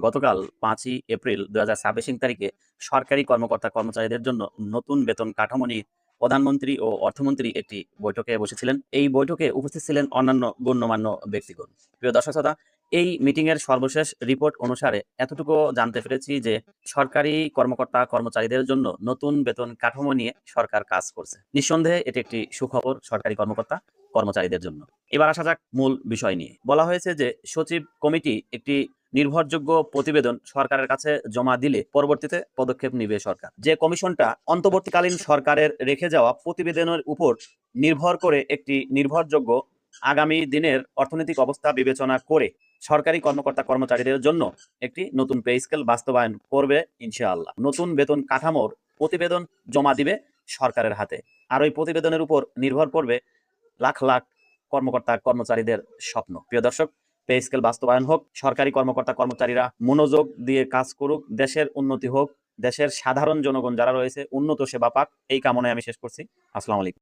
গতকাল ৫ই এপ্রিল ২০২৬ তারিখে সরকারি কর্মকর্তা-কর্মচারীদের জন্য নতুন বেতন কাঠামো নিয়ে প্রধানমন্ত্রী ও অর্থমন্ত্রী একটি বৈঠকে বসেছিলেন। এই বৈঠকে উপস্থিত ছিলেন অন্যান্য গণ্যমান্য ব্যক্তিগণ। প্রিয় দর্শক শ্রোতা, এই মিটিংয়ের সর্বশেষ রিপোর্ট অনুসারে এতটুকু জানতে পেরেছি যে সরকারি কর্মকর্তা-কর্মচারীদের জন্য নতুন বেতন কাঠামো নিয়ে সরকার কাজ করছে। নিঃসন্দেহে এটি একটি সুখবর সরকারি কর্মকর্তা-কর্মচারীদের জন্য। এবার আসা যাক মূল বিষয় নিয়ে। বলা হয়েছে যে সচিব কমিটি একটি নির্ভরযোগ্য প্রতিবেদন সরকারের কাছে জমা দিলে পরবর্তীতে পদক্ষেপ নিবে সরকার। যে কমিশনটা অন্তর্বর্তীকালীন সরকারের রেখে যাওয়া প্রতিবেদনের উপর নির্ভর করে একটি নির্ভরযোগ্য আগামী দিনের অর্থনৈতিক অবস্থা বিবেচনা করে সরকারি কর্মকর্তা-কর্মচারীদের জন্য একটি নতুন পে স্কেল বাস্তবায়ন করবে ইনশাআল্লাহ। নতুন বেতন কাঠামোর প্রতিবেদন জমা দিবে সরকারের হাতে। আর ওই প্রতিবেদনের উপর নির্ভর করবে লাখ লাখ কর্মকর্তা-কর্মচারীদের স্বপ্ন। প্রিয় দর্শক, পে স্কেল বাস্তবায়ন হোক, সরকারি কর্মকর্তা-কর্মচারীরা মনোযোগ দিয়ে কাজ করুক, দেশের উন্নতি হোক, দেশের সাধারণ জনগণ যারা রয়েছে উন্নত সেবা পাক, এই কামনায় আমি শেষ করছি। আসসালামু আলাইকুম।